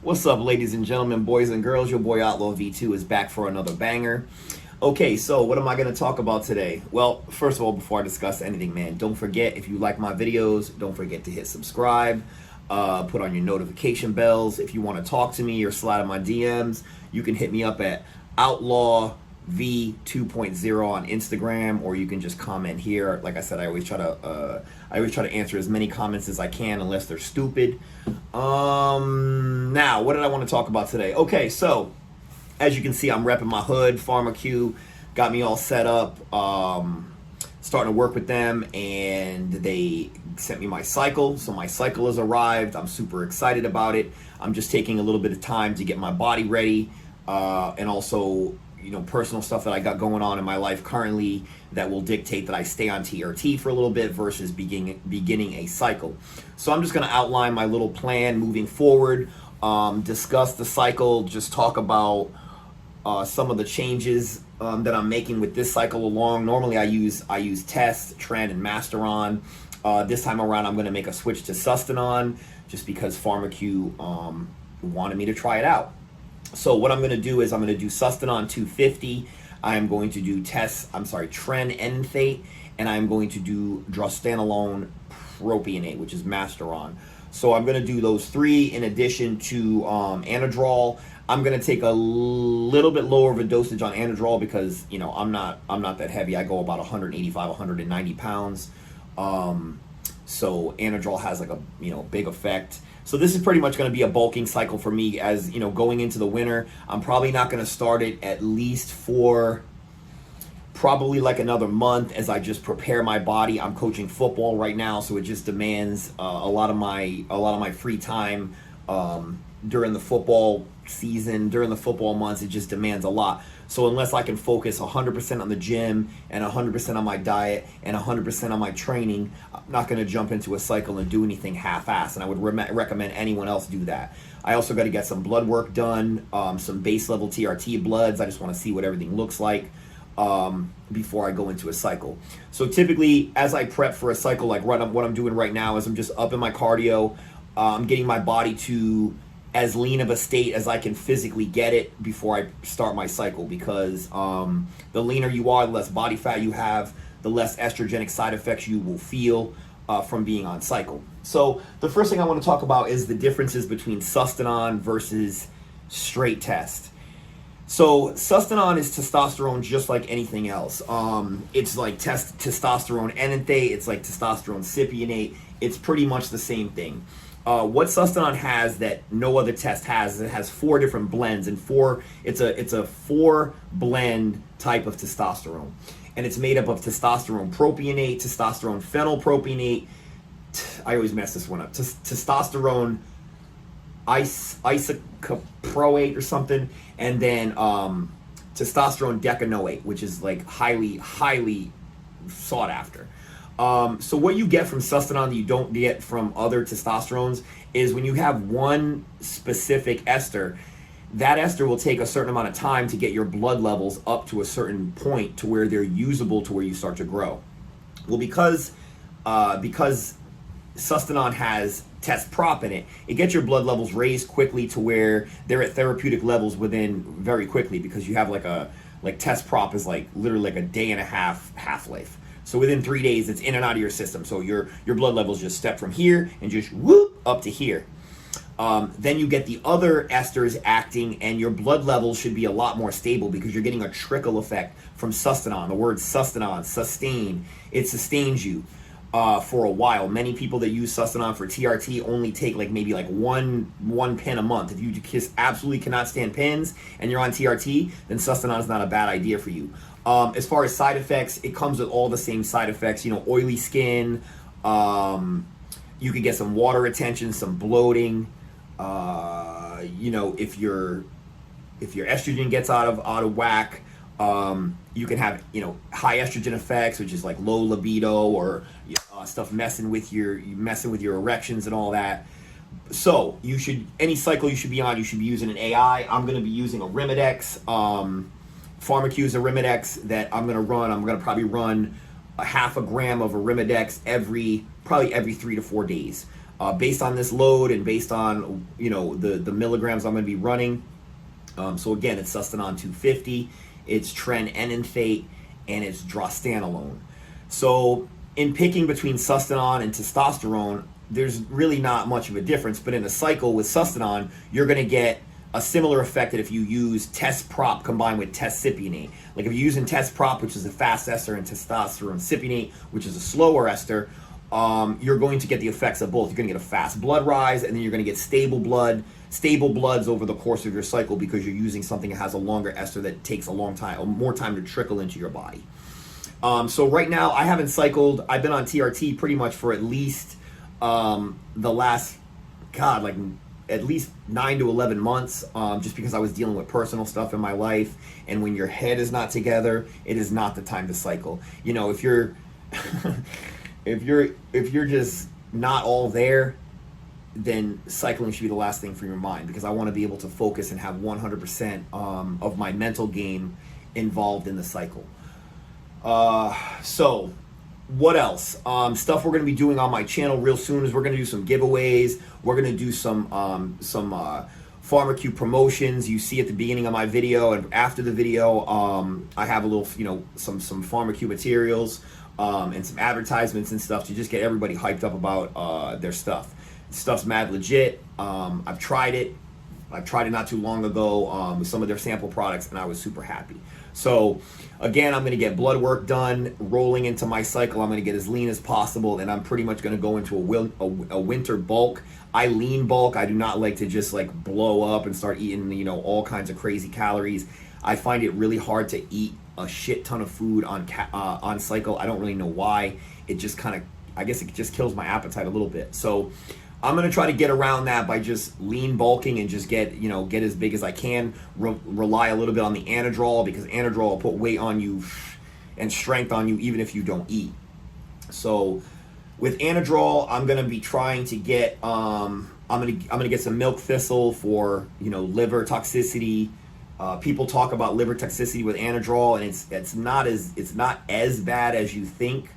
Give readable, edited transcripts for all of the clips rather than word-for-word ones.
What's up, ladies and gentlemen, boys and girls? Your boy Outlaw V2 is back for another banger. Okay, so what am I going to talk about today? Well, first of all, before I discuss anything, man, don't forget, if you like my videos, don't forget to hit subscribe, put on your notification bells. If you want to talk to me or slide in my DMs, you can hit me up at Outlaw V 2.0 on Instagram, or you can just comment here. Like I said, I always try to answer as many comments as I can, unless they're stupid. Now, what did I want to talk about today? Okay, so as you can see, I'm repping my hood. PharmaQo got me all set up. Starting to work with them, and they sent me my cycle. So my cycle has arrived. I'm super excited about it. I'm just taking a little bit of time to get my body ready, and also, you know, personal stuff that I got going on in my life currently that will dictate that I stay on TRT for a little bit versus beginning a cycle. So I'm just going to outline my little plan moving forward, discuss the cycle, just talk about some of the changes that I'm making with this cycle along. Normally I use Test, Trend, and Masteron. This time around I'm going to make a switch to Sustanon just because PharmaQo wanted me to try it out. So what I'm going to do is I'm going to do Sustanon 250. I am going to do Trend Enthate, and I'm going to do Sustanon propionate, which is Masteron. So I'm going to do those three in addition to Anadrol. I'm going to take a little bit lower of a dosage on Anadrol because, you know, I'm not that heavy. I go about 185, 190 pounds. So Anadrol has like a, you know, big effect. So this is pretty much going to be a bulking cycle for me, as, you know, going into the winter. I'm probably not going to start it at least for probably like another month as I just prepare my body. I'm coaching football right now, so it just demands a lot of my free time during the football season, during the football months. It just demands a lot. So unless I can focus 100% on the gym and 100% on my diet and 100% on my training, I'm not going to jump into a cycle and do anything half-assed, and I would recommend anyone else do that. I also got to get some blood work done, some base level TRT bloods. I just want to see what everything looks like before I go into a cycle. So typically, as I prep for a cycle, like what I'm doing right now is I'm just upping my cardio. I'm getting my body to as lean of a state as I can physically get it before I start my cycle, because the leaner you are, the less body fat you have, the less estrogenic side effects you will feel from being on cycle. So the first thing I want to talk about is the differences between Sustanon versus straight Test. So Sustanon is testosterone just like anything else. It's like testosterone enanthate, it's like testosterone cypionate. It's pretty much the same thing. What Sustanon has that no other test has is it has 4 different blends, and it's a 4 blend type of testosterone, and it's made up of testosterone propionate, testosterone phenylpropionate. I always mess this one up. Testosterone isocaproate or something, and then testosterone decanoate, which is like highly sought after. So what you get from Sustanon that you don't get from other testosterones is when you have one specific ester, that ester will take a certain amount of time to get your blood levels up to a certain point to where they're usable to where you start to grow. Well, because Sustanon has Test Prop in it, it gets your blood levels raised quickly to where they're at therapeutic levels within very quickly, because you have like Test Prop is like literally like a day and a half half-life. So within 3 days, it's in and out of your system. So your blood levels just step from here and just whoop up to here. Then you get the other esters acting, and your blood levels should be a lot more stable because you're getting a trickle effect from Sustanon. The word Sustanon, sustain, it sustains you for a while. Many people that use Sustanon for TRT only take like maybe like one pin a month. If you just absolutely cannot stand pins and you're on TRT, then Sustanon is not a bad idea for you. As far as side effects, it comes with all the same side effects. You know, oily skin. You could get some water retention, some bloating. You know, if your estrogen gets out of whack, you can have, you know, high estrogen effects, which is like low libido, or stuff messing with your erections and all that. So any cycle you should be on, you should be using an AI. I'm going to be using a Rimidex. PharmaQo is a Rimidex that I'm going to run. I'm going to probably run a 0.5 gram of a Rimidex every 3 to 4 days. based on this load and based on, you know, the milligrams I'm going to be running. So again, it's Sustanon 250, it's Tren Enanthate, and it's Drostanolone. So in picking between Sustanon and testosterone, there's really not much of a difference, but in a cycle with Sustanon, you're going to get a similar effect that if you use test prop combined with test cypionate. Like if you're using test prop, which is a fast ester, and testosterone cypionate, which is a slower ester, you're going to get the effects of both. You're going to get a fast blood rise, and then you're going to get stable bloods over the course of your cycle because you're using something that has a longer ester that takes a long time, or more time to trickle into your body. So right now, I haven't cycled. I've been on TRT pretty much for at least the last, like at least 9 to 11 months, just because I was dealing with personal stuff in my life. And when your head is not together, it is not the time to cycle. You know, if you're if you're just not all there, then cycling should be the last thing for your mind, because I want to be able to focus and have 100% of my mental game involved in the cycle. So what else? Stuff we're going to be doing on my channel real soon is we're going to do some giveaways. We're going to do some PharmaQo promotions. You see at the beginning of my video and after the video, I have a little, you know, some PharmaQo materials and some advertisements and stuff to just get everybody hyped up about their stuff. Stuff's mad legit. I've tried it. I tried it not too long ago with some of their sample products, and I was super happy. So again, I'm going to get blood work done, rolling into my cycle. I'm going to get as lean as possible, and I'm pretty much going to go into a winter bulk. I lean bulk. I do not like to just like blow up and start eating, you know, all kinds of crazy calories. I find it really hard to eat a shit ton of food on cycle. I don't really know why. It just kind of, I guess it just kills my appetite a little bit. So I'm going to try to get around that by just lean bulking and just get as big as I can. Rely a little bit on the anadrol, because anadrol will put weight on you and strength on you even if you don't eat. So with anadrol, I'm going to be trying to get I'm going to get some milk thistle for, you know, liver toxicity. People talk about liver toxicity with anadrol, and it's not as bad as you think.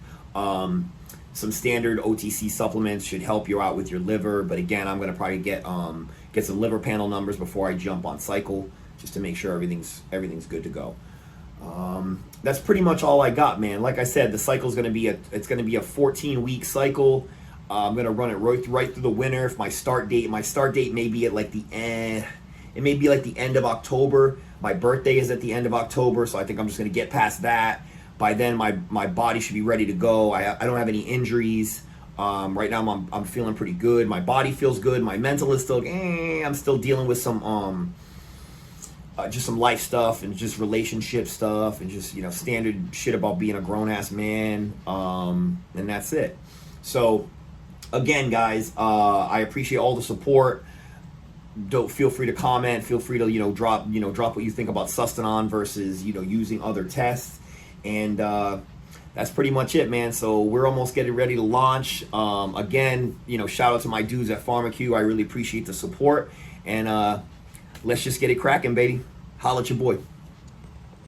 Some standard OTC supplements should help you out with your liver, but again, I'm going to probably get some liver panel numbers before I jump on cycle, just to make sure everything's good to go. That's pretty much all I got, man. Like I said, the cycle's going to be a 14-week cycle. I'm going to run it right through the winter. If my start date may be at like the end. It may be like the end of October. My birthday is at the end of October, so I think I'm just going to get past that. By then, my body should be ready to go. I don't have any injuries. Right now, I'm feeling pretty good. My body feels good. My mental is still, I'm still dealing with some just some life stuff and just relationship stuff and just, you know, standard shit about being a grown-ass man. And that's it. So, again, guys, I appreciate all the support. Don't feel free to comment. Feel free to, drop what you think about Sustanon versus, using other tests. And that's pretty much it, man. So we're almost getting ready to launch. Again, shout out to my dudes at PharmaQo. I really appreciate the support. And let's just get it cracking, baby. Holla at your boy.